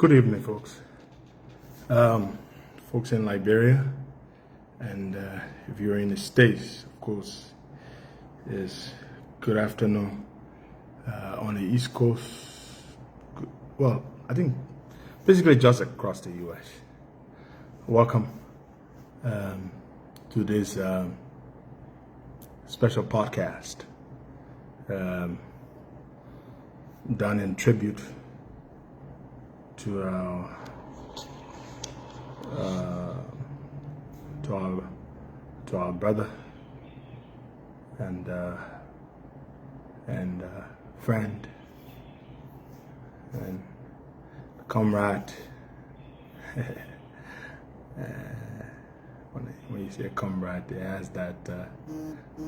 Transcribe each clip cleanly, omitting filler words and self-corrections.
Good evening, folks. Folks in Liberia, and if you're in the States, of course, it's good afternoon. On the East Coast, well, I think basically just across the U.S. Welcome to this special podcast done in tribute to our brother and friend and comrade. When you say comrade, it has that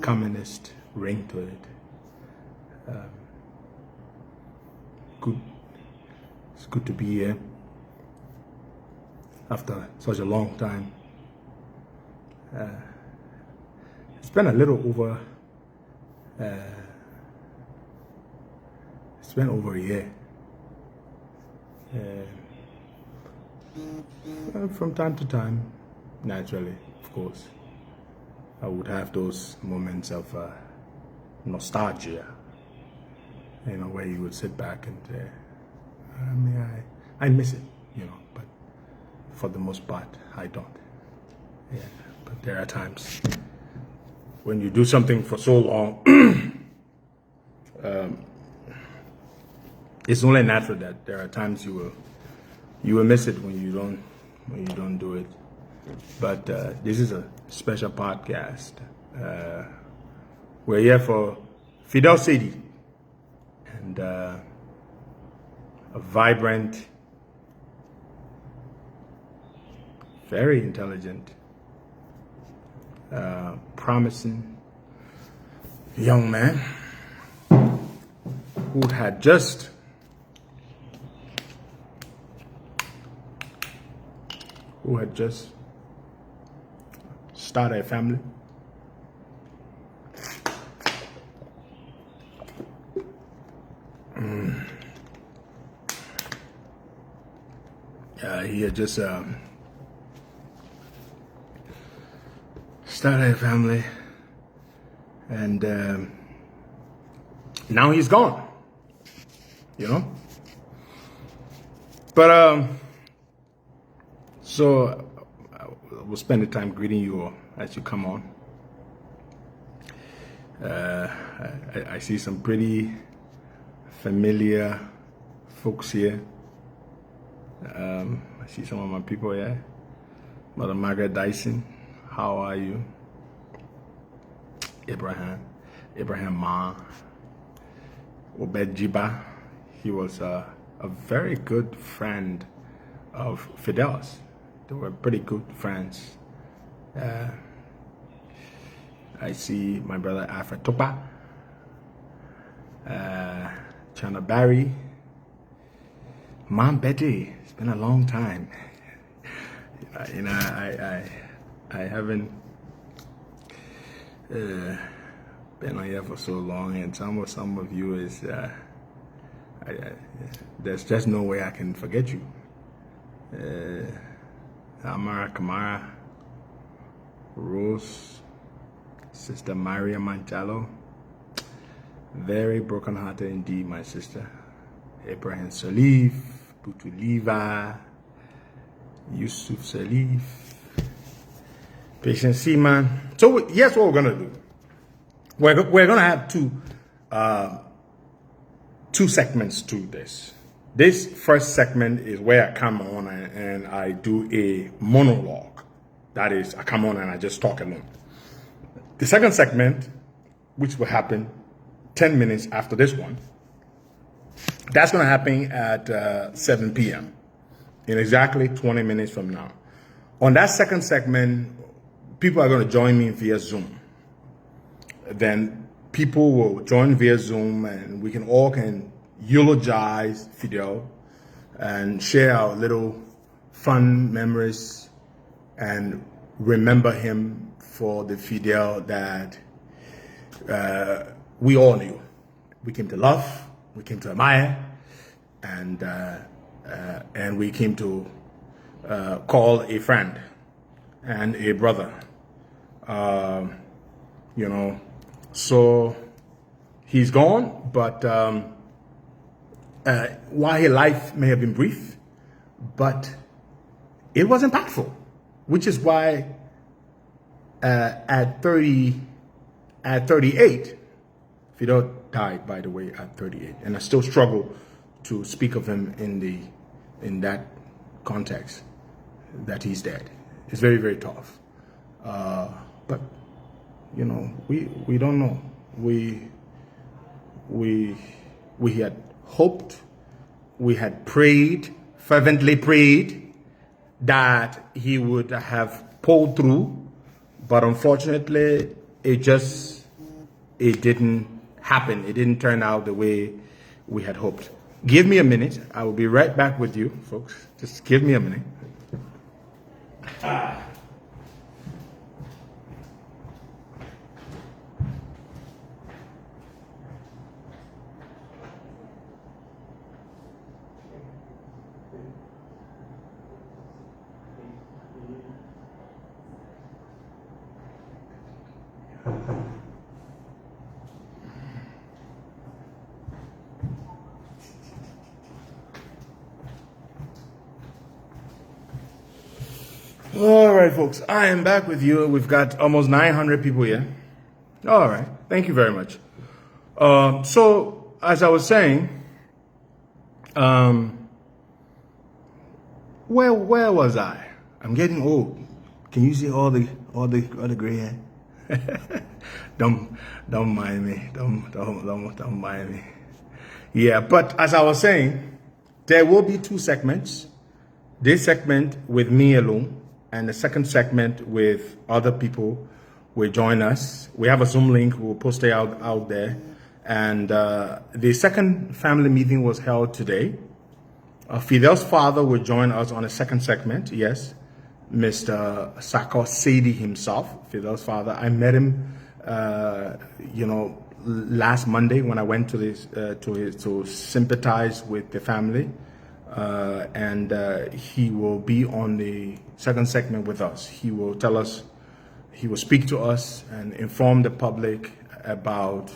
communist ring to it. It's good to be here after such a long time. It's been a little over. It's been over a year. From time to time, naturally, of course, I would have those moments of nostalgia. You know, where you would sit back and I miss it, you know, but for the most part, I don't. Yeah, but there are times when you do something for so long, it's only natural that there are times you will miss it when you don't do it. But this is a special podcast. We're here for Fidel Saydee, and a vibrant, very intelligent, promising young man who had just started a family. He had just started a family, and now he's gone, you know. But so I will spend the time greeting you all as you come on. I see some pretty familiar folks here. I see some of my people here. Mother Margaret Dyson, how are you? Abraham Ma, Obed Jiba. He was a very good friend of Fidel's. They were pretty good friends. I see my brother Alfred Topa, Chana Barry, Mom Betty. It's been a long time. You know, I haven't been on here for so long, and some of you is there's just no way I can forget you. Amara Kamara, Rose, Sister Maria Manchalo, very broken-hearted indeed, my sister. Abraham Salif, Butu Liva, Yusuf Salif, Patient Seaman. So here's what we're gonna do. We're gonna have two segments to this. This first segment is where I come on and I do a monologue. That is, I come on and I just talk alone. The second segment, which will happen 10 minutes after this one, that's going to happen at 7 p.m. in exactly 20 minutes from now. On that second segment, people are going to join me via Zoom. Then people will join via Zoom, and we can eulogize Fidel and share our little fun memories and remember him for the Fidel that we all knew. We came to love, we came to admire, and and we came to call a friend and a brother. You know, so he's gone, but while his life may have been brief, but it was impactful, which is why at 38, Fidel died, by the way, at 38, and I still struggle to speak of him in that context, that he's dead. It's very, very tough. But you know, we don't know. We had hoped, we had prayed, fervently prayed, that he would have pulled through, but unfortunately, it didn't happen. It didn't turn out the way we had hoped. Give me a minute. I will be right back with you, folks. Just give me a minute. All right, folks, I am back with you. We've got almost 900 people here. All right, thank you very much. So, as I was saying, where was I? I'm getting old. Can you see all the gray hair? Don't mind me. Don't mind me. Yeah, but as I was saying, there will be two segments. This segment with me alone, and the second segment with other people will join us. We have a Zoom link. We'll post it out there. And the second family meeting was held today. Fidel's father will join us on the second segment. Yes, Mr. Fidel Saydee himself, Fidel's father. I met him, last Monday when I went to sympathize with the family. And he will be on the second segment with us. He will tell us, he will speak to us and inform the public about,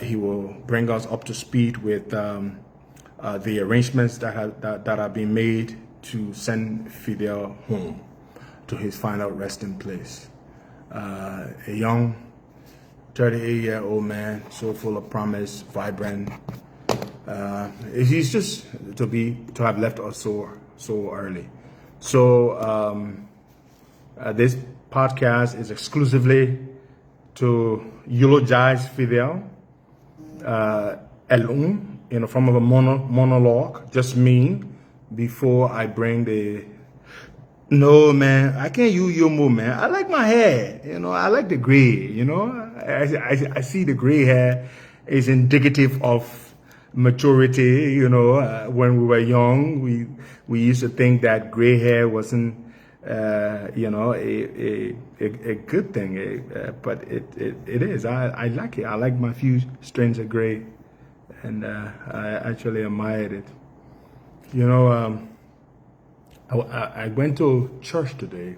he will bring us up to speed with the arrangements that are being made to send Fidel home to his final resting place. A young 38-year-old man, so full of promise, vibrant. He's just to have left us so early. So this podcast is exclusively to eulogize Fidel alone in the form of a monologue, just me, before I bring the. No, man, I can't use your move, man. I like my hair, I like the gray, I see the gray hair is indicative of maturity. When we were young, we used to think that gray hair wasn't a good thing, but it is. I like it. I like my few strands of gray, and I actually admired it. I went to church today.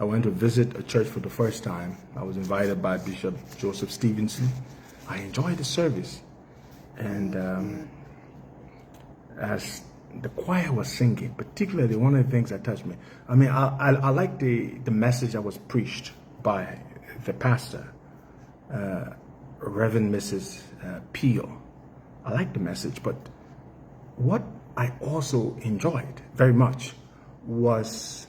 I went to visit a church for the first time. I was invited by Bishop Joseph Stevenson. I enjoyed the service. And as the choir was singing, particularly one of the things that touched me, I like the message that was preached by the pastor, Reverend Mrs. Peel. I like the message, but what I also enjoyed very much was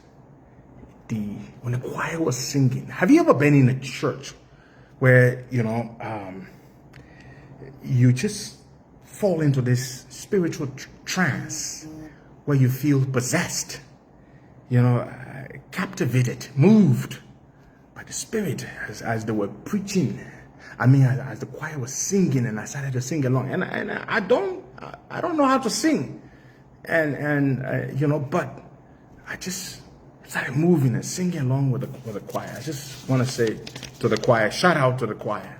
when the choir was singing. Have you ever been in a church where, you just fall into this spiritual trance where you feel possessed, captivated, moved by the Spirit as they were preaching? As the choir was singing, and I started to sing along, and I don't know how to sing, but I just started moving and singing along with the choir. I just want to say to the choir, shout out to the choir,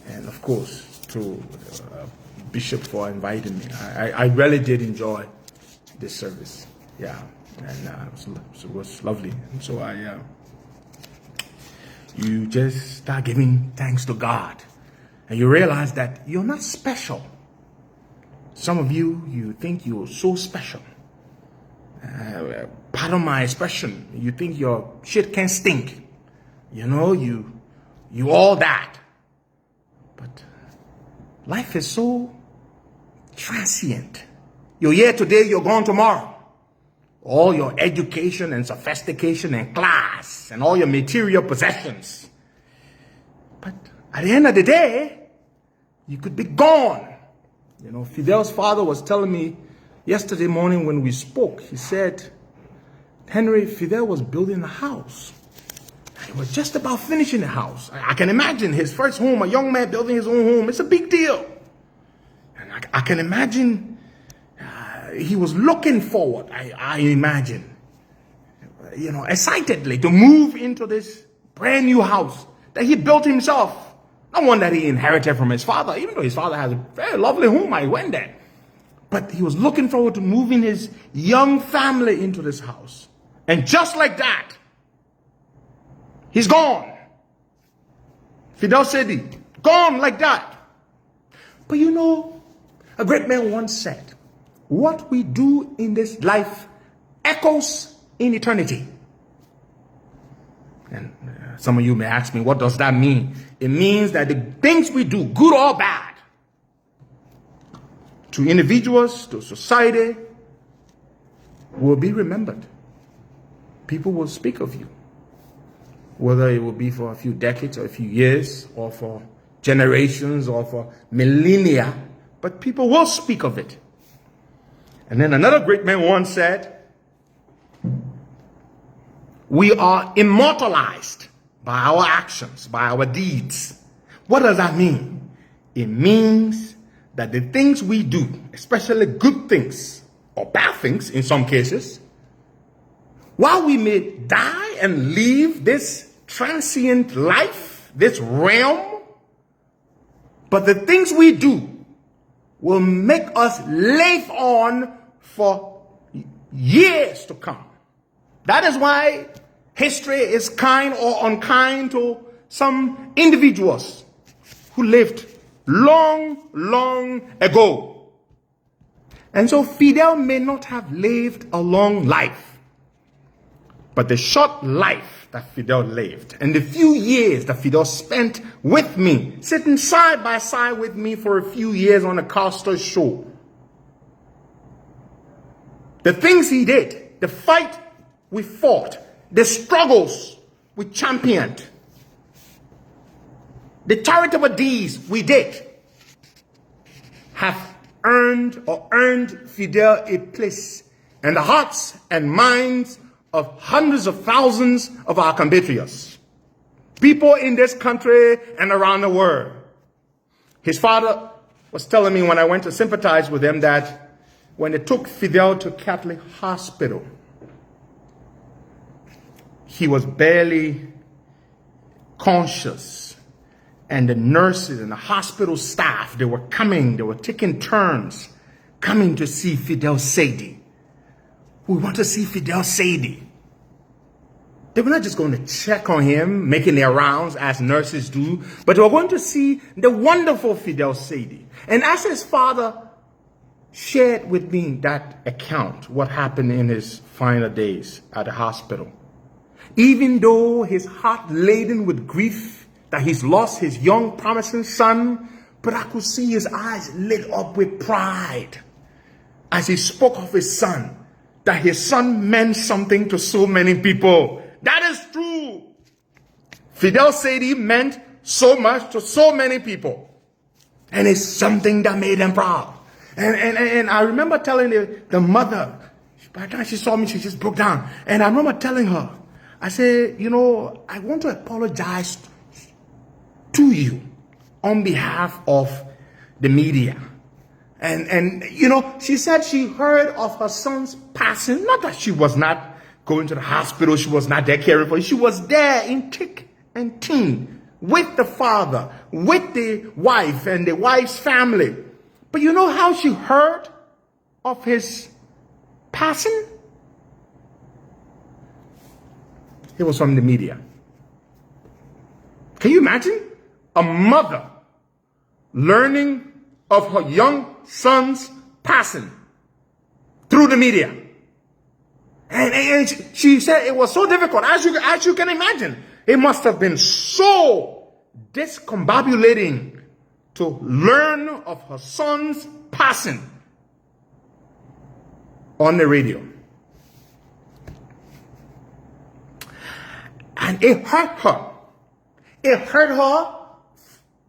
and of course to Bishop, for inviting me. I really did enjoy this service. Yeah, and it was lovely. And so you just start giving thanks to God, and you realize that you're not special. Some of you think you're so special. Pardon my expression. You think your shit can stink. You know, you all that. But life is so transient. You're here today, you're gone tomorrow. All your education and sophistication and class and all your material possessions. But at the end of the day, you could be gone. You know, Fidel's father was telling me yesterday morning when we spoke, he said, Henry, Fidel was building a house. He was just about finishing the house. I can imagine his first home, a young man building his own home. It's a big deal. And I can imagine he was looking forward, I imagine, you know, excitedly to move into this brand new house that he built himself. Not one that he inherited from his father, even though his father has a very lovely home. I went there. But he was looking forward to moving his young family into this house. And just like that, he's gone. Fidel Saydee, gone like that. But you know, a great man once said, what we do in this life echoes in eternity. And some of you may ask me, what does that mean? It means that the things we do, good or bad, to individuals, to society, will be remembered. People will speak of you. Whether it will be for a few decades or a few years or for generations or for millennia, but people will speak of it. And then another great man once said, we are immortalized by our actions, by our deeds. What does that mean? It means that the things we do, especially good things or bad things in some cases, while we may die and leave this transient life, this realm, but the things we do will make us live on for years to come. That is why history is kind or unkind to some individuals who lived long, long ago. And so Fidel may not have lived a long life, but the short life that Fidel lived and the few years that Fidel spent with me, sitting side by side with me for a few years on the Costa shore, the things he did, the fight we fought, the struggles we championed, the charitable deeds we did, have earned Fidel a place in the hearts and minds of hundreds of thousands of our compatriots, people in this country and around the world. His father was telling me when I went to sympathize with him that when they took Fidel to Catholic Hospital, he was barely conscious. And the nurses and the hospital staff, they were taking turns coming to see Fidel Saydee. We want to see Fidel Saydee. They were not just going to check on him, making their rounds as nurses do, but they were going to see the wonderful Fidel Saydee. And as his father shared with me that account, what happened in his final days at the hospital, even though his heart laden with grief that he's lost his young promising son, but I could see his eyes lit up with pride as he spoke of his son, that his son meant something to so many people. That is true. Fidel Saydee meant so much to so many people. And it's something that made them proud. And I remember telling the mother, by the time she saw me, she just broke down. And I remember telling her, I said, you know, I want to apologize to you on behalf of the media. And you know, she said she heard of her son's passing. Not that she was not going to the hospital, she was not there caring for him. She was there in thick and thin with the father, with the wife and the wife's family. But you know how she heard of his passing? It was from the media. Can you imagine a mother learning of her young son's passing through the media? And she said it was so difficult, as you can imagine. It must have been so discombobulating to learn of her son's passing on the radio. And it hurt her. It hurt her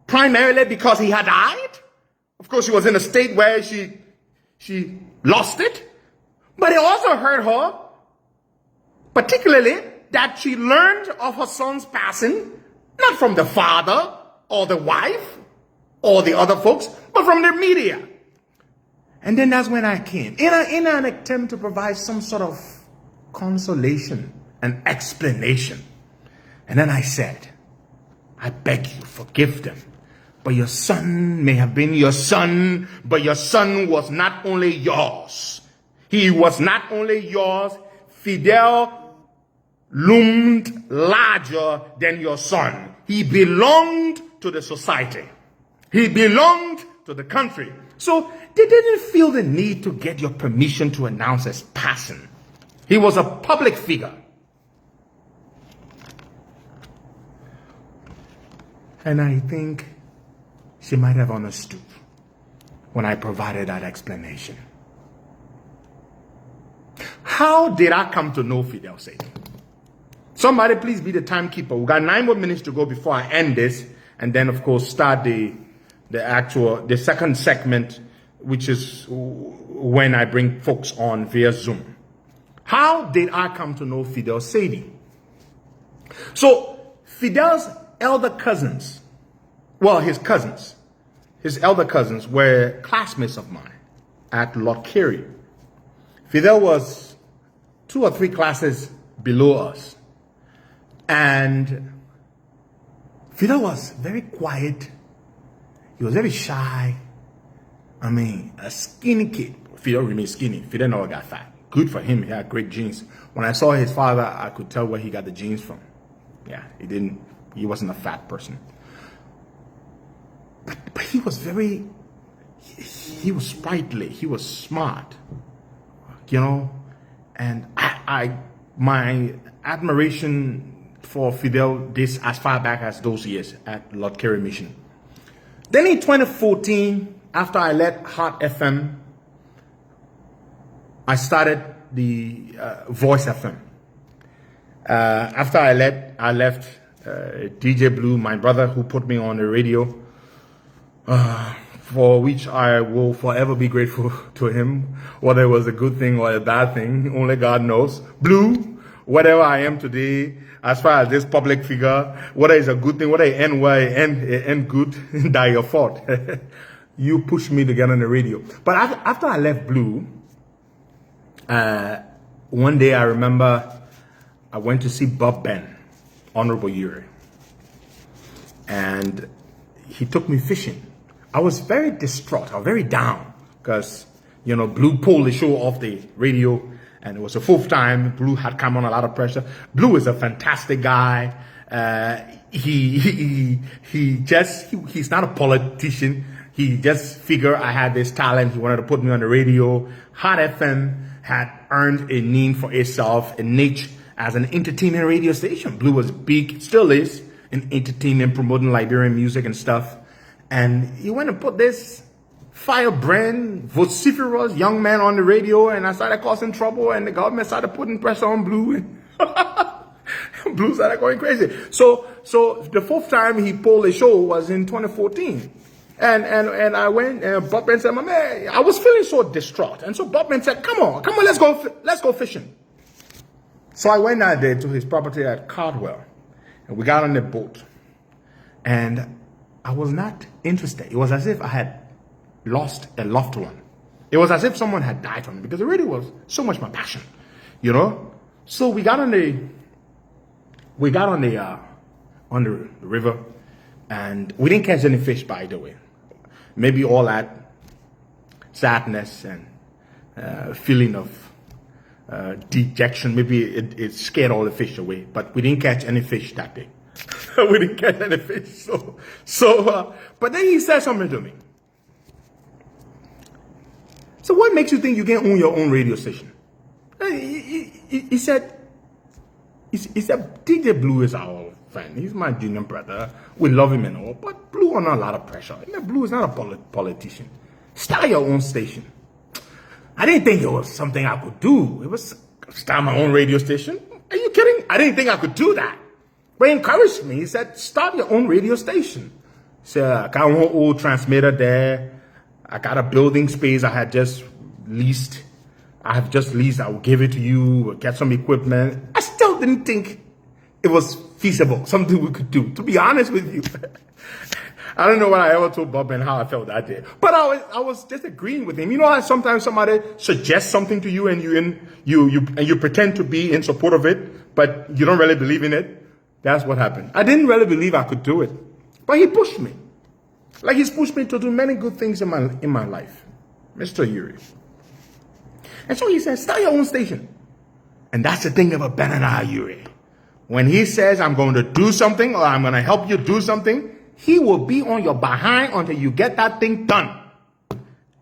primarily because he had died. Of course, she was in a state where she lost it. But it also hurt her, particularly, that she learned of her son's passing, not from the father or the wife or the other folks, but from the media. And then that's when I came, in an attempt to provide some sort of consolation and explanation. And then I said, I beg you, forgive them. But your son may have been your son, but your son was not only yours. He was not only yours. Fidel loomed larger than your son. He belonged to the society. He belonged to the country. So they didn't feel the need to get your permission to announce his passing. He was a public figure. And I think she might have understood when I provided that explanation. How did I come to know Fidel Saydee? Somebody please be the timekeeper. We got 9 more minutes to go before I end this, and then of course start the second segment, which is when I bring folks on via Zoom. How did I come to know Fidel Saydee? So Fidel's elder cousins, well, his elder cousins were classmates of mine at Lord Carey. Fidel was 2 or 3 classes below us. And Fidel was very quiet. He was very shy. I mean, a skinny kid. Fidel remained skinny. Fidel never got fat. Good for him. He had great genes. When I saw his father, I could tell where he got the genes from. Yeah, he wasn't a fat person. But he was he was sprightly. He was smart. You know, and my admiration for Fidel dates as far back as those years at Lord Carey Mission. Then in 2014, after I left Heart FM, I started the Voice FM. After I left DJ Blue, my brother who put me on the radio, for which I will forever be grateful to him, whether it was a good thing or a bad thing, only God knows. Blue, whatever I am today, as far as this public figure, whether it's a good thing, whether it end good, that your fault. You pushed me to get on the radio. But after I left Blue, one day I remember I went to see Bob Ben, Honorable Yuri, and he took me fishing. I was very distraught. I was very down because, you know, Blue pulled the show off the radio, and it was the 4th time. Blue had come on a lot of pressure. Blue is a fantastic guy. He's not a politician. He just figured I had this talent. He wanted to put me on the radio. Hot FM had earned a name for itself, a niche as an entertainment radio station. Blue was big, still is, in entertainment, promoting Liberian music and stuff. And he went and put this firebrand, vociferous young man on the radio, and I started causing trouble, and the government started putting pressure on Blue. Blue started going crazy. So the 4th time he pulled the show was in 2014. And I went, and Bob Ben said, my man, I was feeling so distraught. And so Bob Ben said, come on, let's go fishing. So I went out there to his property at Cardwell, and we got on the boat. And I was not interested. It was as if I had lost a loved one. It was as if someone had died from me, because it really was so much my passion, you know. So we got on the river, and we didn't catch any fish, by the way. Maybe all at sadness and feeling of dejection. Maybe it scared all the fish away, but we didn't catch any fish that day. We didn't catch any fish. But then he said something to me. So what makes you think you can own your own radio station? He said, DJ Blue is our friend. He's my junior brother. We love him and all, but Blue under a lot of pressure. Blue is not a politician. Start your own station. I didn't think it was something I could do. It was start my own radio station. Are you kidding? I didn't think I could do that. But he encouraged me. He said, start your own radio station. He said, I got one old transmitter there. I got a building space I had just leased. I have just leased. I will give it to you. Get some equipment. I still didn't think it was feasible. Something we could do. To be honest with you. I don't know what I ever told Bob and how I felt that day. But I was just agreeing with him. You know how sometimes somebody suggests something to you and you pretend to be in support of it, but you don't really believe in it? That's what happened. I didn't really believe I could do it. But he pushed me. Like he's pushed me to do many good things in my life. Mr. Yuri. And so he said, start your own station. And that's the thing about Benana Yuri. When he says, I'm going to do something or I'm going to help you do something, he will be on your behind until you get that thing done.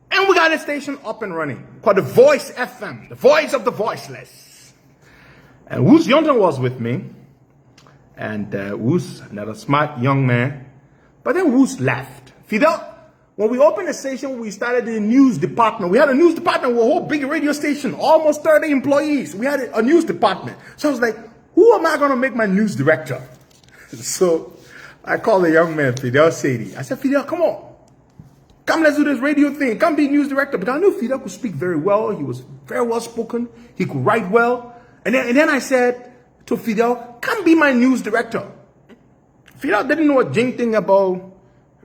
And we got a station up and running called the Voice FM, the voice of the voiceless. And Woos Yonton was with me. And Woos, another smart young man. But then Woos left. Fidel, when we opened the station, we started the news department. We had a news department with a whole big radio station, almost 30 employees. We had a news department. So I was like, who am I going to make my news director? So I called the young man, Fidel Saydee. I said, Fidel, come on. Come, let's do this radio thing. Come be news director. Because I knew Fidel could speak very well. He was very well spoken. He could write well. And then I said to Fidel, come be my news director. Fidel didn't know a jing thing about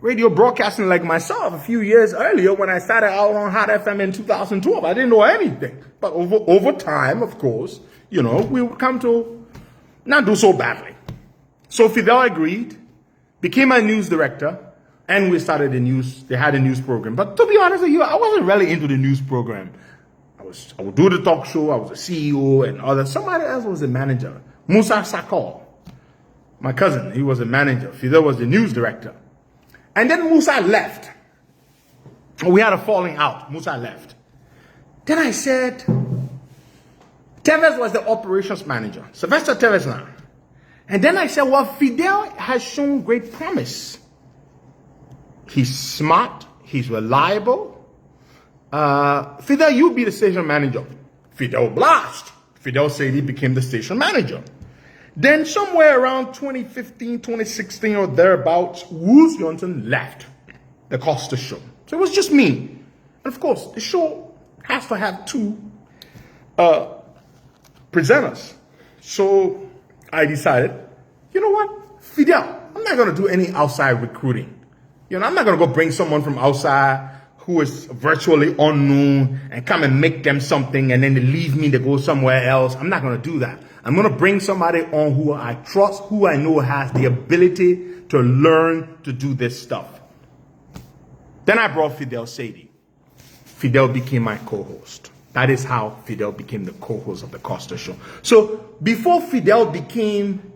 radio broadcasting like myself a few years earlier when I started out on Hot FM in 2012. I didn't know anything. But over time, of course, we would come to not do so badly. So Fidel agreed, became my news director, and we started they had a news program. But to be honest with you, I wasn't really into the news program. I would do the talk show, I was a CEO and other. Somebody else was the manager. Musa Sakal, my cousin, he was a manager. Fidel was the news director. And then Musa left. We had a falling out. Musa left. Then I said, Tevez was the operations manager. Sylvester Tevez now. And then I said, well, Fidel has shown great promise. He's smart. He's reliable. Fidel, you be the station manager. Fidel blasted. Fidel Saydee became the station manager. Then somewhere around 2015, 2016 or thereabouts, Woos Johnson left the Costa show. So it was just me. And of course, the show has to have two presenters. So I decided, you know what, Fidel, I'm not going to do any outside recruiting. I'm not going to go bring someone from outside who is virtually unknown and come and make them something and then they leave me to go somewhere else. I'm not going to do that. I'm going to bring somebody on who I trust, who I know has the ability to learn to do this stuff. Then I brought Fidel Saydee. Fidel became my co-host. That is how Fidel became the co-host of the Costa show. So before Fidel became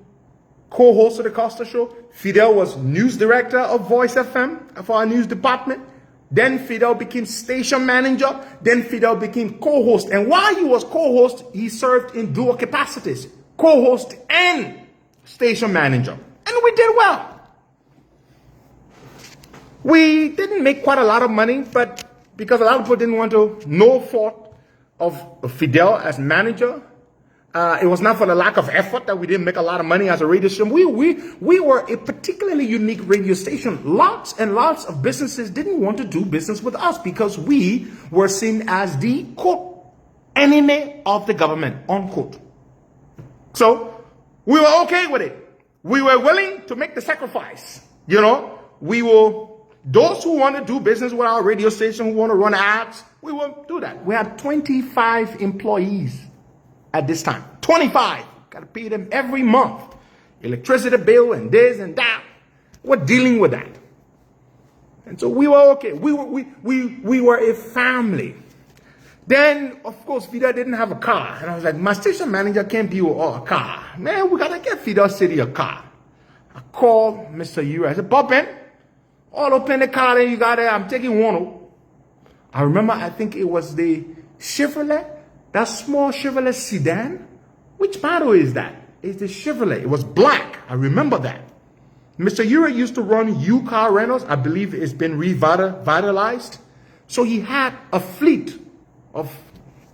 co-host of the Costa show, Fidel was news director of Voice FM for our news department. Then Fidel became station manager. Then Fidel became co-host. And while he was co-host, he served in dual capacities, co-host and station manager. And we did well. We didn't make quite a lot of money, but because a lot of people didn't want to know fault of Fidel as manager, it was not for the lack of effort that we didn't make a lot of money as a radio station. We were a particularly unique radio station. Lots and lots of businesses didn't want to do business with us because we were seen as the, quote, enemy of the government, unquote. So we were okay with it. We were willing to make the sacrifice. Those who want to do business with our radio station, who want to run ads, we will do that. We had 25 employees. At this time, 25. Got to pay them every month. Electricity bill and this and that. We're dealing with that. And so we were okay. We were a family. Then, of course, Fidel didn't have a car. And I was like, my station manager can't be with a car. Man, we got to get Fidel Saydee a car. I called Mr. Uri. I said, Bobbin, all open the car that you got there. I'm taking one. I remember, I think it was the Chevrolet, that small Chevrolet sedan. Which model is that? It's the Chevrolet. It was black. I remember that. Mr. Uri used to run U-Car Rentals. I believe it's been revitalized. So he had a fleet of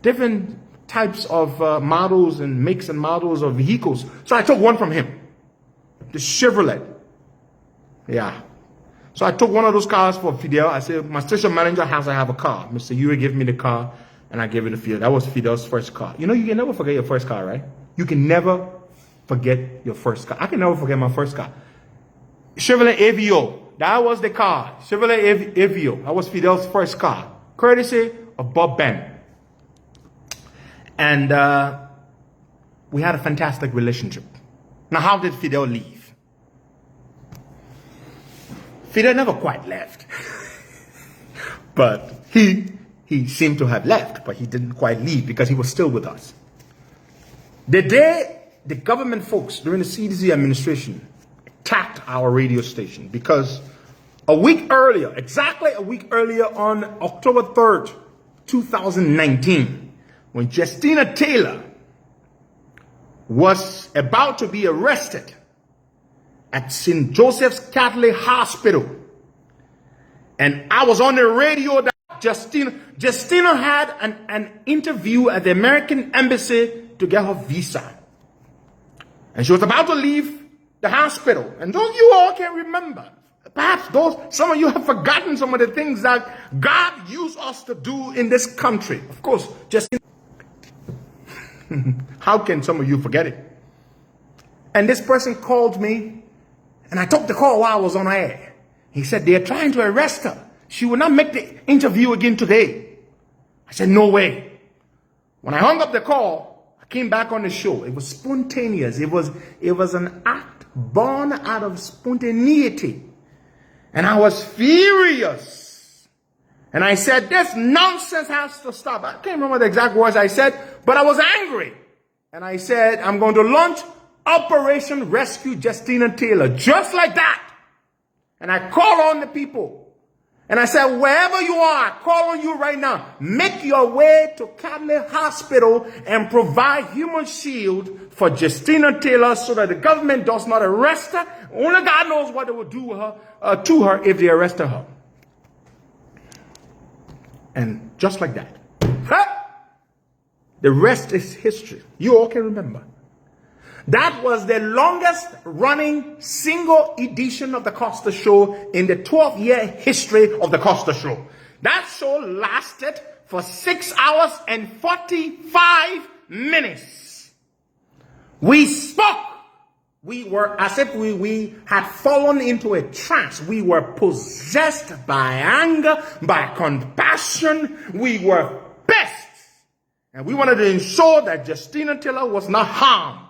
different types of models and makes and models of vehicles. So I took one from him, the Chevrolet. Yeah. So I took one of those cars for Fidel. I said, my station manager has to have a car. Mr. Uri gave me the car, and I gave it to Fidel. That was Fidel's first car. You know, you can never forget your first car, right? You can never forget your first car. I can never forget my first car. Chevrolet Aveo. That was the car. Chevrolet Aveo. That was Fidel's first car. Courtesy of Bob Ben. And we had a fantastic relationship. Now, how did Fidel leave? Fidel never quite left. But he seemed to have left, but he didn't quite leave because he was still with us. The day the government folks during the CDC administration attacked our radio station, because a week earlier, exactly a week earlier, on October 3rd, 2019, when Justina Taylor was about to be arrested at St. Joseph's Catholic Hospital, and I was on the radio that Justina had an interview at the American Embassy to get her visa. And she was about to leave the hospital. And those you all can remember. Perhaps some of you have forgotten some of the things that God used us to do in this country. Of course, Justina. How can some of you forget it? And this person called me, and I took the call while I was on air. He said, they're trying to arrest her. She will not make the interview again today. I said, no way. When I hung up the call, I came back on the show. It was spontaneous. It was an act born out of spontaneity. And I was furious. And I said, this nonsense has to stop. I can't remember the exact words I said, but I was angry. And I said, I'm going to launch Operation Rescue Justina Taylor, just like that. And I called on the people. And I said, wherever you are, I call on you right now. Make your way to Catholic Hospital and provide human shield for Justina Taylor so that the government does not arrest her. Only God knows what they will do to her if they arrested her. And just like that, the rest is history. You all can remember. That was the longest running single edition of the Costa Show in the 12-year history of the Costa Show. That show lasted for 6 hours and 45 minutes. We spoke. We were as if we had fallen into a trance. We were possessed by anger, by compassion. We were pissed. And we wanted to ensure that Justina Taylor was not harmed.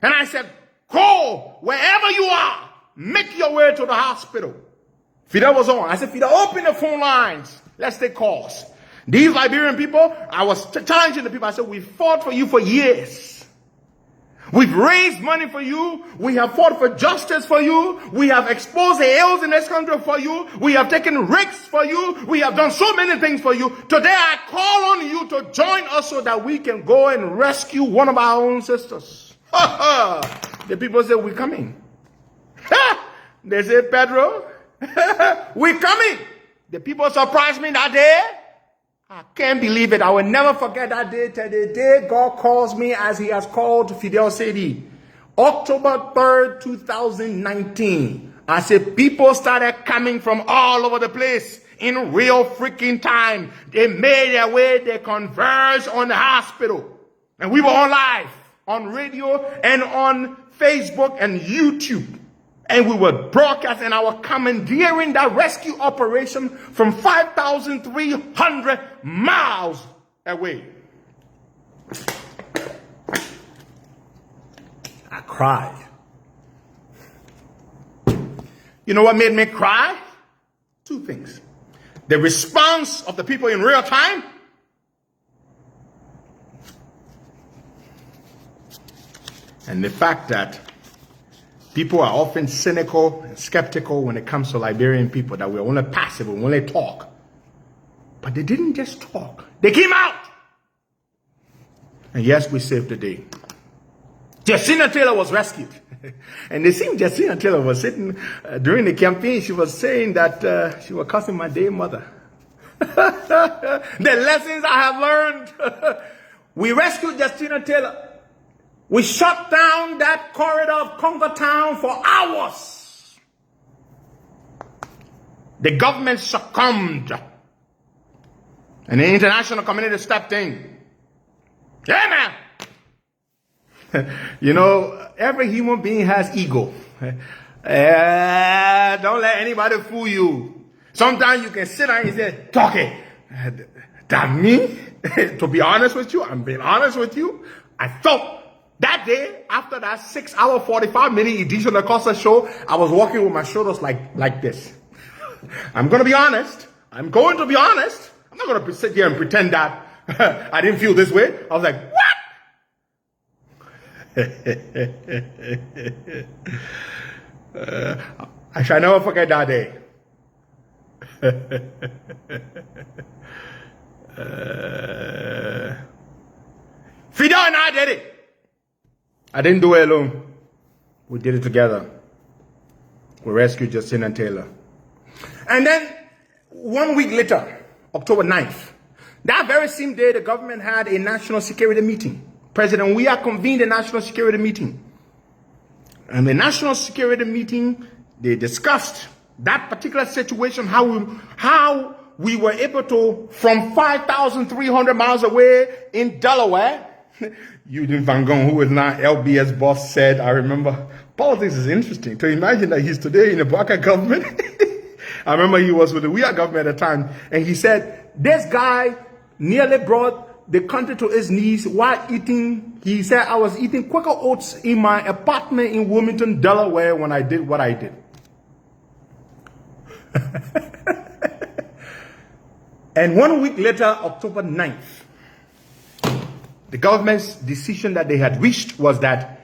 And I said, go wherever you are, make your way to the hospital. Fidel was on. I said, Fidel, open the phone lines. Let's take calls. These Liberian people, I was challenging the people. I said, we fought for you for years. We've raised money for you. We have fought for justice for you. We have exposed the ills in this country for you. We have taken risks for you. We have done so many things for you. Today I call on you to join us so that we can go and rescue one of our own sisters. The people say, we're coming. They say, Pedro, we're coming. The people surprised me that day. I can't believe it. I will never forget that day till the day God calls me as he has called Fidel Saydee. October 3rd, 2019. I said, people started coming from all over the place in real freaking time. They made their way. They converged on the hospital. And we were on live, on radio and on Facebook and YouTube. And we were broadcasting our commandeering that rescue operation from 5,300 miles away. I cried. You know what made me cry? Two things. The response of the people in real time, and the fact that people are often cynical and skeptical when it comes to Liberian people, that we're only passive, we only talk. But they didn't just talk. They came out. And yes, we saved the day. Justina Taylor was rescued. And it seemed Justina Taylor was sitting during the campaign. She was saying that she was cussing my dear mother. The lessons I have learned. We rescued Justina Taylor. We shut down that corridor of Congo Town for hours. The government succumbed. And the international community stepped in. Yeah, man. You know, every human being has ego. Don't let anybody fool you. Sometimes you can sit down and say, talking. That me? To be honest with you, I'm being honest with you. I felt that day, after that 6-hour, 45-minute edition of the Costa show, I was walking with my shoulders like this. I'm going to be honest. I'm going to be honest. I'm not going to sit here and pretend that I didn't feel this way. I was like, what? I shall never forget that day. Fidel and I did it. I didn't do it alone. We did it together. We rescued Justina Taylor. And then 1 week later, October 9th, that very same day, the government had a national security meeting. President Weah convened a national security meeting. And the national security meeting, they discussed that particular situation, how we were able to, from 5,300 miles away in Delaware, Eugene Van Gogh, who is now LBS boss, said, I remember, politics is interesting. To imagine that he's today in the Baka government. I remember he was with the Weah government at the time. And he said, this guy nearly brought the country to its knees while eating. He said, I was eating Quaker Oats in my apartment in Wilmington, Delaware when I did what I did. And 1 week later, October 9th, the government's decision that they had reached was that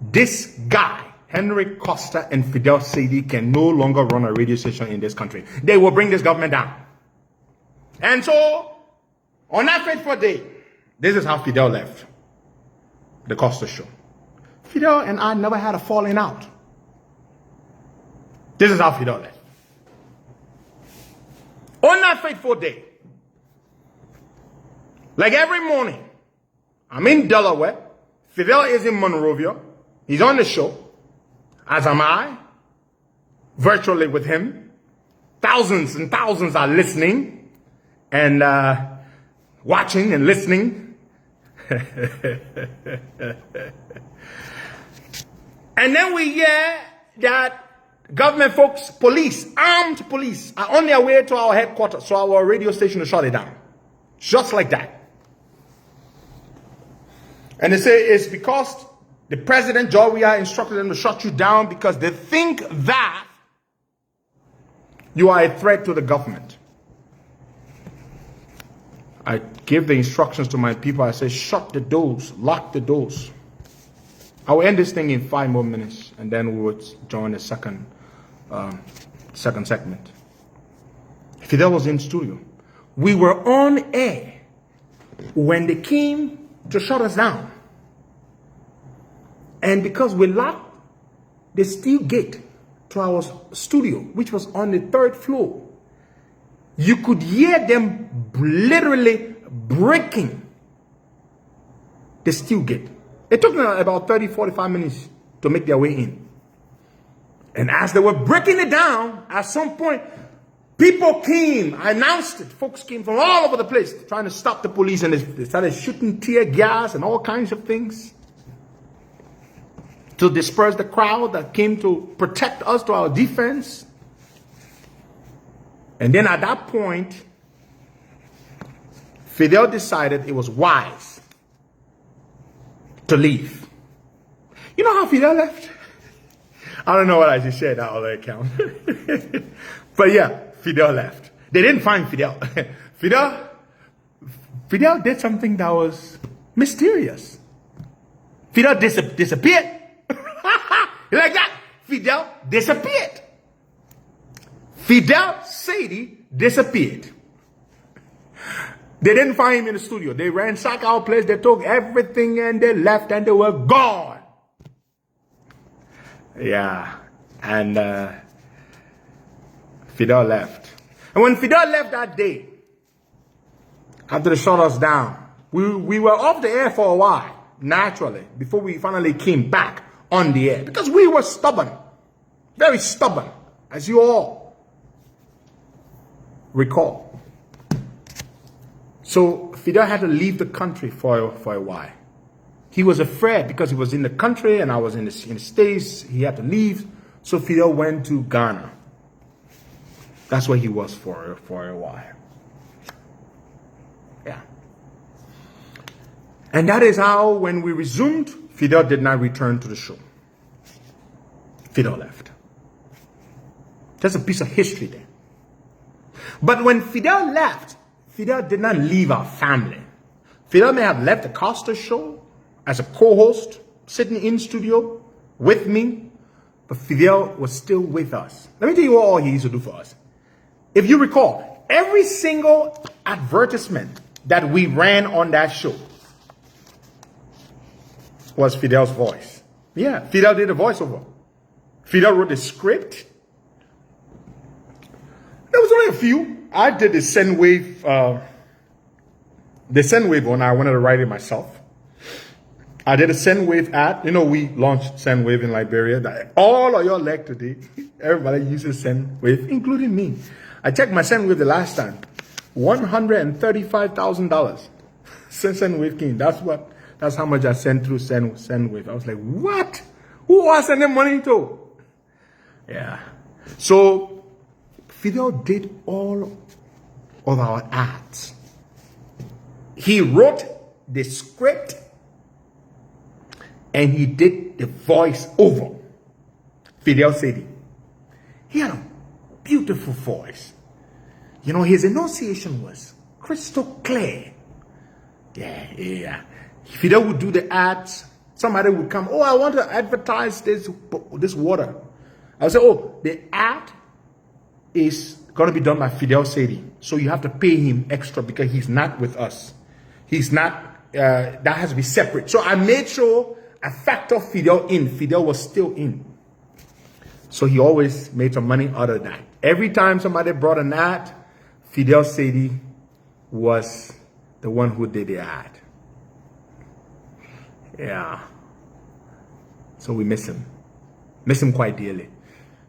this guy, Henry Costa and Fidel Saydee, can no longer run a radio station in this country. They will bring this government down. And so, on that fateful day, this is how Fidel left the Costa show. Fidel and I never had a falling out. This is how Fidel left. On that fateful day, like every morning, I'm in Delaware. Fidel is in Monrovia. He's on the show, as am I, virtually with him. Thousands and thousands are listening and watching and listening. And then we hear that government folks, police, armed police, are on their way to our headquarters, so our radio station to shut it down. Just like that. And they say it's because the president, George Weah, instructed them to shut you down because they think that you are a threat to the government. I gave the instructions to my people. I said, shut the doors, lock the doors. I will end this thing in 5 more minutes, and then we would join the second segment. Fidel was in studio. We were on air when they came to shut us down. And because we locked the steel gate to our studio, which was on the 3rd floor, you could hear them literally breaking the steel gate. It took them about 30, 45 minutes to make their way in. And as they were breaking it down, at some point, people came. I announced it. Folks came from all over the place trying to stop the police, and they started shooting tear gas and all kinds of things to disperse the crowd that came to protect us, to our defense. And then at that point, Fidel decided it was wise to leave. You know how Fidel left? I don't know what I just said that other account. But yeah, Fidel left. They didn't find Fidel. Fidel did something that was mysterious. Fidel disappeared. Like that. Fidel disappeared. Fidel Saydee disappeared. They didn't find him in the studio. They ransacked our place. They took everything and they left and they were gone. Yeah. And Fidel left. And when Fidel left that day, after they shut us down, we were off the air for a while, naturally, before we finally came back on the air. Because we were stubborn. Very stubborn, as you all recall. So Fidel had to leave the country for a while. He was afraid because he was in the country and I was in the States. He had to leave. So Fidel went to Ghana. That's where he was for a while. Yeah. And that is how, when we resumed, Fidel did not return to the show. Fidel left. There's a piece of history there. But when Fidel left, Fidel did not leave our family. Fidel may have left the Costa show as a co-host, sitting in studio with me, but Fidel was still with us. Let me tell you what all he used to do for us. If you recall, every single advertisement that we ran on that show was Fidel's voice. Yeah, Fidel did the voiceover. Fidel wrote the script. There was only a few. I did the Sendwave one. I wanted to write it myself. I did a Sendwave ad. You know, we launched Sendwave in Liberia. That all of your leg today, everybody uses Sendwave, including me. I checked my Sendwave the last time. $135,000 since Sendwave came. That's how much I sent through Sendwave. I was like, what? Who was sending money to? Yeah. So Fidel did all of our ads. He wrote the script and he did the voice over. Fidel Saydee. He had a beautiful voice. You know, his enunciation was crystal clear. Yeah. Fidel would do the ads. Somebody would come, oh, I want to advertise this water. I would say, oh, the ad is going to be done by Fidel Saydee. So you have to pay him extra because he's not with us. He's not, that has to be separate. So I made sure I factor Fidel in. Fidel was still in. So he always made some money out of that. Every time somebody brought an ad, Fidel Saydee was the one who did the ad. Yeah. So we miss him. Miss him quite dearly.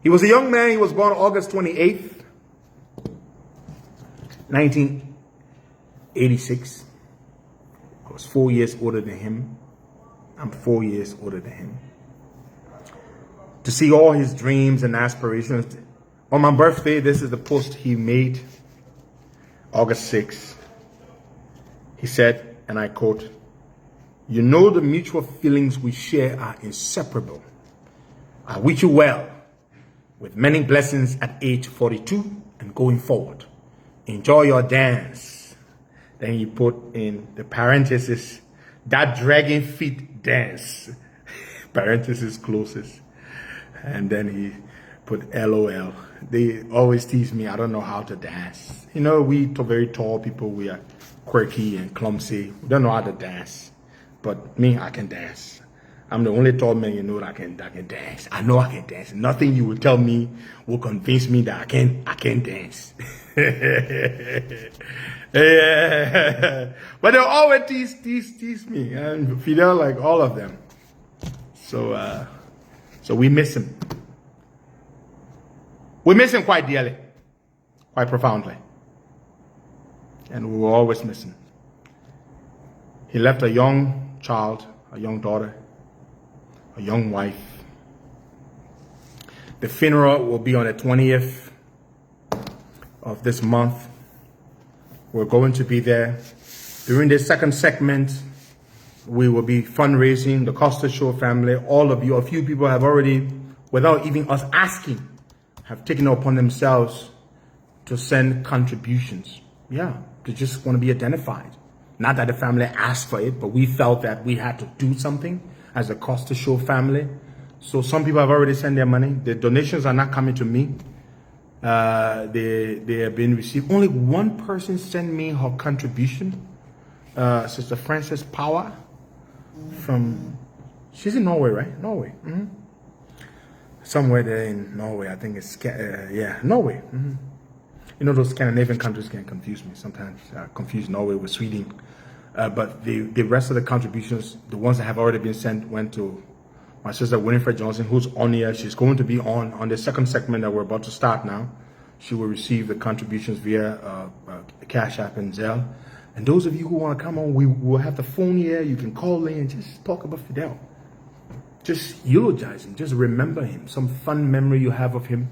He was a young man. He was born August 28th, 1986. I was 4 years older than him. I'm 4 years older than him. To see all his dreams and aspirations. On my birthday, this is the post he made, August 6th. He said, and I quote, "You know the mutual feelings we share are inseparable. I wish you well, with many blessings at age 42 and going forward. Enjoy your dance." Then he put in the parenthesis, "that dragging feet dance." Parenthesis closes. And then he put LOL. They always tease me, I don't know how to dance. You know, we very tall people, we are quirky and clumsy. We don't know how to dance. But me, I can dance. I'm the only tall man you know that I can dance. I know I can dance. Nothing you will tell me will convince me that I can dance. Yeah. But they'll always tease me. And Fidel, like all of them. So we miss him. We miss him quite dearly. Quite profoundly. And we will always miss him. He left a young child, a young daughter, a young wife. The funeral will be on the 20th of this month. We're going to be there. During this second segment, we will be fundraising, the Costa Show family. All of you, a few people have already without even us asking, have taken it upon themselves to send contributions. Yeah, they just want to be identified. Not that the family asked for it, but we felt that we had to do something as a Costa Show family. So some people have already sent their money. The donations are not coming to me. They have been received. Only one person sent me her contribution. Sister Frances Power from, she's in Norway, right? Norway. Somewhere there in Norway. I think it's, Norway. You know, those Scandinavian countries can confuse me. Sometimes I confuse Norway with Sweden. But the rest of the contributions, the ones that have already been sent, went to my sister Winifred Johnson, who's on here. She's going to be on the second segment that we're about to start now. She will receive the contributions via Cash App and Zelle. And those of you who want to come on, we will have the phone here. You can call in and just talk about Fidel. Just eulogize him. Just remember him. Some fun memory you have of him.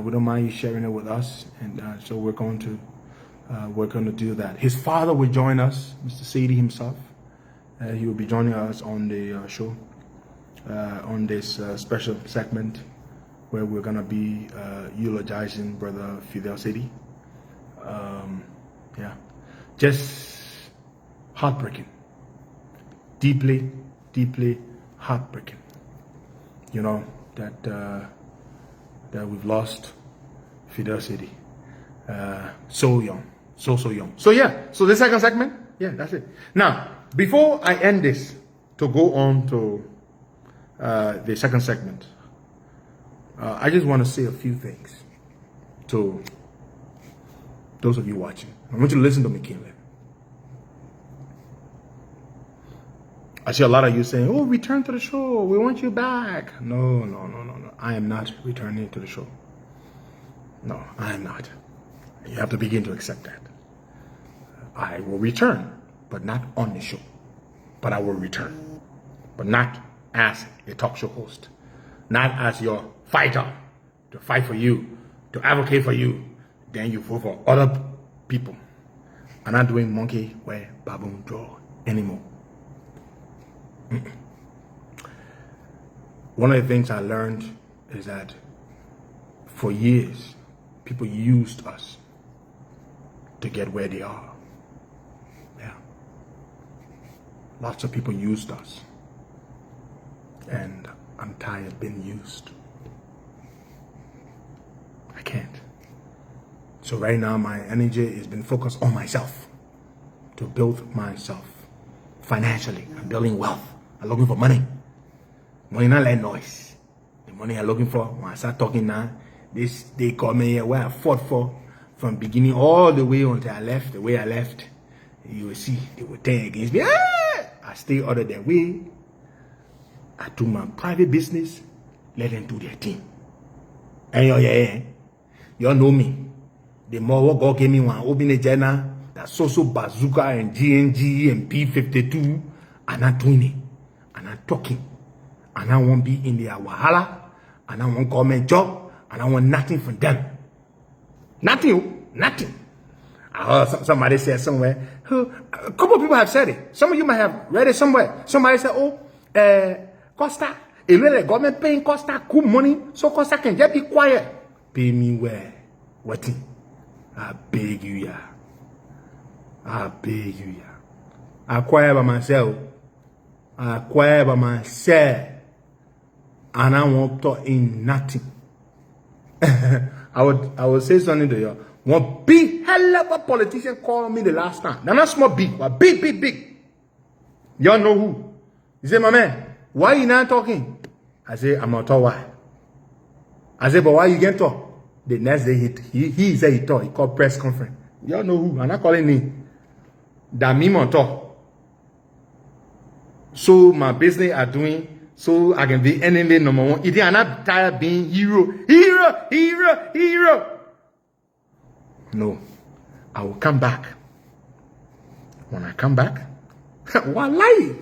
We don't mind you sharing it with us. And so we're going to do that. His father will join us, Mr. Saydee himself. He will be joining us on the show. On this special segment where we're going to be eulogizing Brother Fidel Saydee. Just heartbreaking. Deeply, deeply heartbreaking. You know, that we've lost Fidel Saydee. So young. So young. So so the second segment, that's it. Now, before I end this, to go on to the second segment, I just want to say a few things to those of you watching. I want you to listen to me keenly. I see a lot of you saying, "Oh, return to the show. We want you back." No. I am not returning to the show. No, I am not. You have to begin to accept that. I will return, but not on the show. But I will return, but not as a talk show host, not as your fighter, to fight for you, to advocate for you. Then you vote for other people. I'm not doing monkey where baboon draw anymore. One of the things I learned is that for years, people used us to get where they are. Yeah. Lots of people used us. And I'm tired of being used. I can't. So right now, my energy has been focused on myself, to build myself financially. I'm building wealth. I'm looking for money. Money not like noise. The money I'm looking for, when I start talking now, they call me here where I fought for from beginning all the way until I left. The way I left, you will see, they will turn against me. I stay out of their way. I do my private business. Let them do their thing. And you know me. The more what God gave me one open agenda, that so bazooka and GNG and P52, I'm not doing it. I'm not talking. And I won't be in their wahala. And I won't government job. And I want nothing from them. Nothing. I heard somebody say somewhere. A couple of people have said it. Some of you might have read it somewhere. Somebody said, Costa, a little government paying Costa good money, so Costa can just be quiet. Pay me where? What? I beg you, yeah. I beg you, yeah. I quiet by myself. And I won't talk in nothing. I would say something to you. One big hell of a politician called me the last time. They're not small, big, but big. Y'all know who? He said, my man, why you not talking? I say, I'm not talking. Why? I say, but why you can't talk? The next day he said he talk. He called press conference. Y'all know who? I'm not calling me. That me on talk. So my business are doing so I can be enemy number one. If I'm not tired of being hero. No, I will come back. When I come back, what life?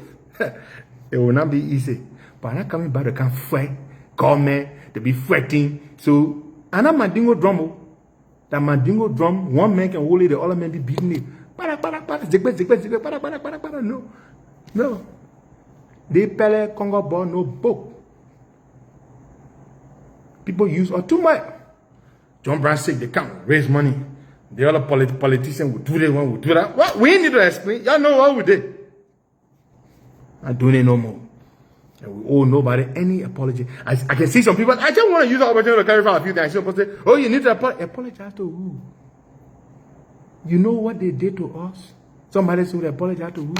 It will not be easy. But I'm not coming back to come fight, government, to be fighting. So I'm not mandingo drum. That mandingo drum, one man can hold it, the other man be beating it. No. They pele Congo ball no book. people use us too much. John Brown said they can't raise money. The other politicians will do this one, will do that. What? We need to explain. Y'all know what we did. I'm doing it no more. And we owe nobody any apology. I can see some people, I just want to use the opportunity to clarify a few things. Some people say, oh, you need to apologize to who? You know what they did to us? Somebody should apologize to who?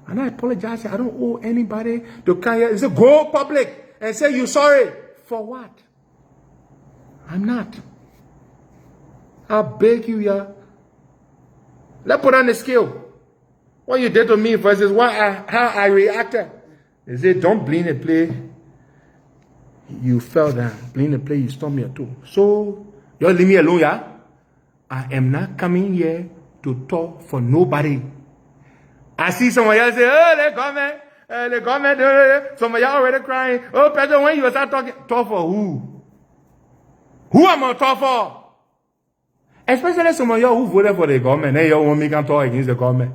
And I apologize. I don't owe anybody to come here and say, go public and say you're sorry. For what? I'm not. I beg you, yeah. Let's put on the scale. What you did to me versus how I reacted. They say, don't blame the play. You fell down. Blame the play, you stormed me too. So, you leave me alone, yeah? I am not coming here to talk for nobody. I see someone else say, oh, the government, some of y'all already crying. Oh, Pedro, when you start talking, talk for who? Who am I talk for? Especially some of y'all who voted for the government, and y'all want me to talk against the government.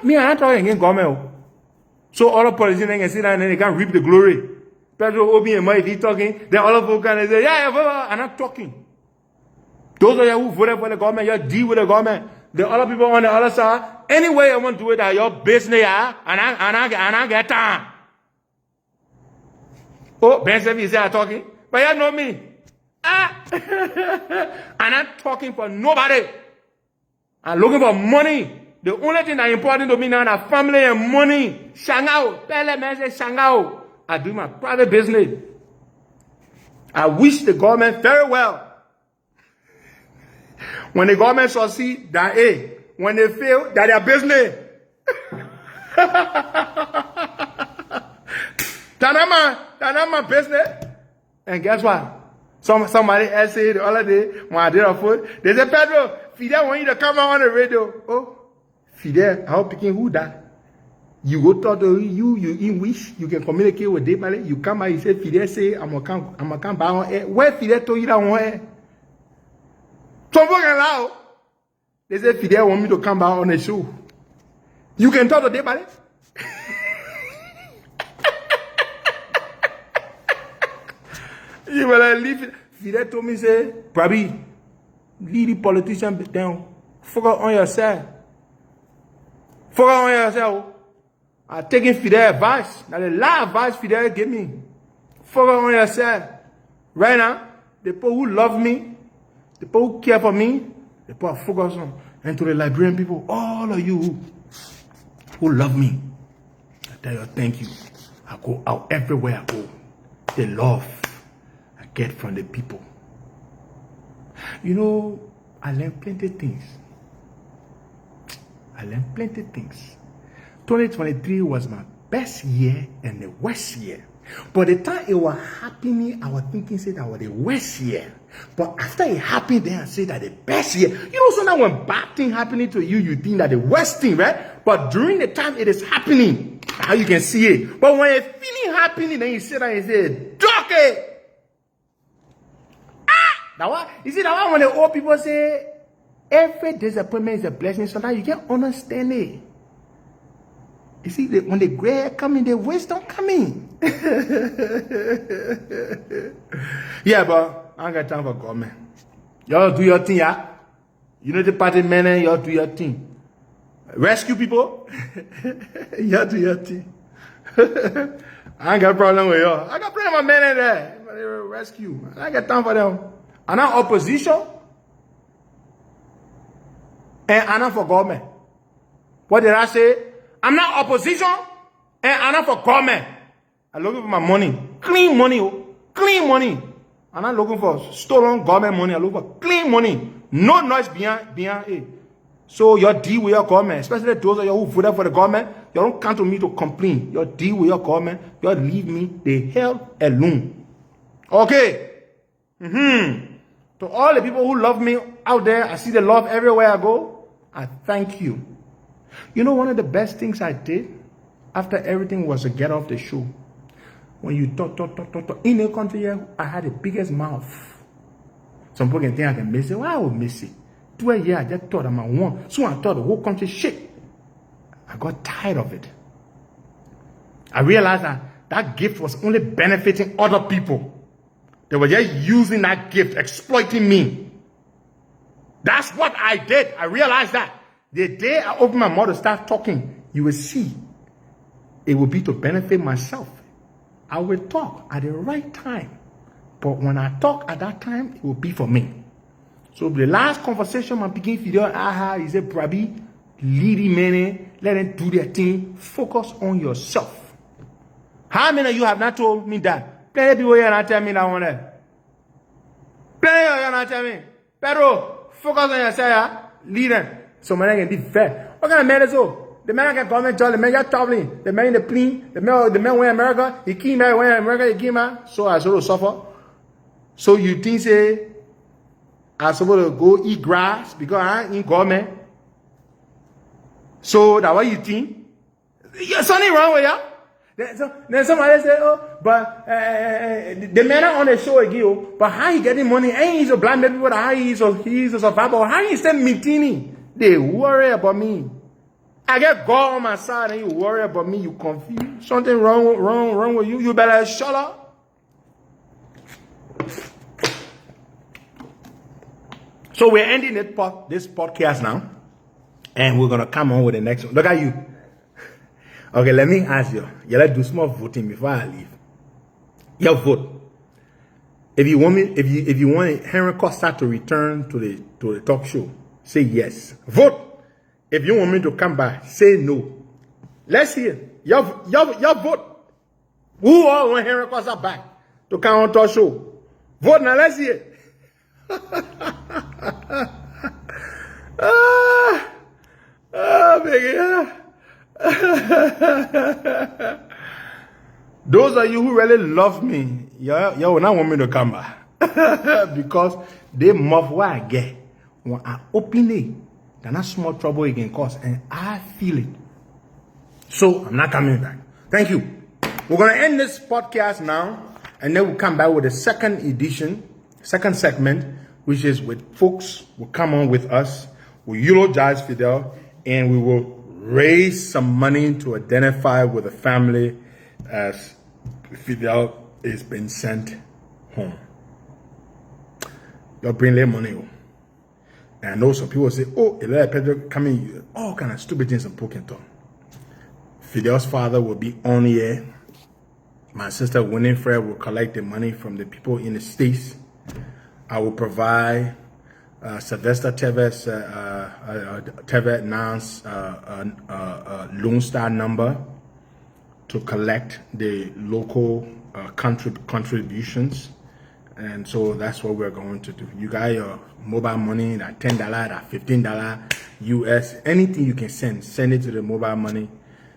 Me, I'm not talking against government. So all the politicians can sit down and they can reap the glory. Pedro Obi and Mike, he talking, then all of them can say, yeah, I'm not talking. Those of you who voted for the government, you deal with the government. The other people on the other side, anyway, I want to do it at your business, yeah, and I get time. Oh, Ben Sevi is there talking, but you know me. I'm not talking for nobody. I'm looking for money. The only thing that's important to me now is family and money. Shangao. Pele man say Shangao. I do my private business. I wish the government very well. When the government succeed, that A. When they fail, that their business. That's my business. And guess what? Somebody else said the other day, when I did a food, they said, Pedro, Fidel want you to come out on the radio. Oh, Fidel, how picking who that? You go talk to you in wish, you can communicate with them. You come out, you say, Fidel say, I'm gonna come back on air. Where Fidel told you that on air? Some people can lie. They say, Fidel want me to come back on the show. You can talk to them, buddy. You better leave it. Fidel told me, say, Prabi, leave the politician down. Focus on yourself. Focus on yourself. I'm taking Fidel advice. Now the last advice Fidel gave me. Focus on yourself. Right now, the people who love me, the people who care for me, the people I focus on. And to the Liberian people, all of you who love me, I tell you thank you. I go out everywhere I go. The love I get from the people. You know, I learned plenty of things. 2023 was my best year and the worst year. But the time it was happening, I was thinking, say that was the worst year. But after it happened, then I say that the best year. You know, so now when bad thing happening to you, you think that the worst thing, right? But during the time it is happening, how you can see it. But when it's feeling happening, then you sit down and say, duck it. That one, you see that one when the old people say, every disappointment is a blessing, so now you can understand it. You see, when the gray come in, the wisdom come in. Yeah, but I ain't got time for government. Y'all do your thing, yeah? Unity Party men, y'all do your thing. Rescue people, y'all do your thing. I ain't got a problem with y'all. I got plenty of my men in there. Rescue. I ain't got time for them. I'm not opposition. And I'm not for government. What did I say? I'm not opposition. And I'm not for government. I'm looking for my money. Clean money. Clean money. I'm not looking for stolen government money. I'm looking for clean money. No noise behind it. So you deal with your government. Especially those of you who voted for the government. You don't come to me to complain. You deal with your government. You leave me the hell alone. Okay. To all the people who love me out there, I see the love everywhere I go. I thank you. You know, one of the best things I did after everything was to get off the show. When you talk. In a country here, I had the biggest mouth. Some people can think I can miss it. Why I would miss it? 12 years, I just thought I'm one. So I thought the whole country shit. I got tired of it. I realized that gift was only benefiting other people. They were just using that gift, exploiting me. That's what I did. I realized that. The day I opened my mouth to start talking, you will see it will be to benefit myself. I will talk at the right time. But when I talk at that time, it will be for me. So the last conversation, my begin Fidel, he said, Brabi, lead men, let them do their thing. Focus on yourself. How many of you have not told me that? Plenty of people here not tell me that one there. Plenty of you not tell me. Pero, focus on yourself, lead them. So man can be fair. What kind of man is so? The man can government job, the man got traveling, the man in the plane, the man went in America, he came back, went in America, he came back. So I sort of suffer. So you think say I'm supposed to go eat grass because I ain't government? So that's what you think? There's something wrong with you. Then somebody say, oh, but the man on the show again, but how he getting money? Ain't he so blind people that how he's a survivor? How he still maintaining? They worry about me. I get God on my side and you worry about me, you confused. Something wrong with you. You better shut up. So we're ending this podcast now. And we're going to come on with the next one. Look at you. Okay, let me ask you. Yeah, let's do small voting before I leave. Your vote. If you want Henry Costa to return to the talk show, say yes. Vote. If you want me to come back, say no. Let's hear. Your vote. Who all want Henry Costa back to come on talk show? Vote now, let's hear. Those of you who really love me, you will not want me to come back. Because they muff what I get. When I open it, there's not small trouble it can cause. And I feel it. So I'm not coming back. Thank you. We're going to end this podcast now. And then we'll come back with the second edition, second segment, which is with folks will come on with us. We'll eulogize Fidel. And we will raise some money to identify with the family as Fidel is being sent home. You'll bring their money home. And I know some people say, oh, Elijah Pedro coming, all kind of stupid things in Pokenton. Fidel's father will be on here. My sister Winifred will collect the money from the people in the States. I will provide Sylvester Tevet's Tevet Nance Lone Star number to collect the local contributions. And so that's what we're going to do. You got your mobile money, that $10, that $15 US, anything you can send it to the mobile money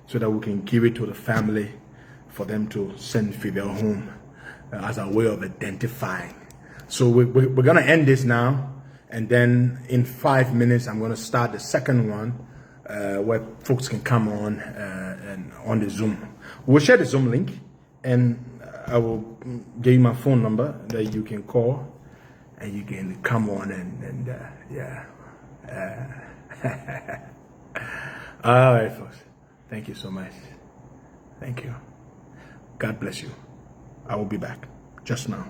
so that we can give it to the family for them to send Fidel home as a way of identifying. So we're going to end this now. And then in 5 minutes, I'm going to start the second one where folks can come on and on the Zoom. We'll share the Zoom link, and I will give you my phone number that you can call, and you can come on and yeah. All right, folks. Thank you so much. Thank you. God bless you. I will be back just now.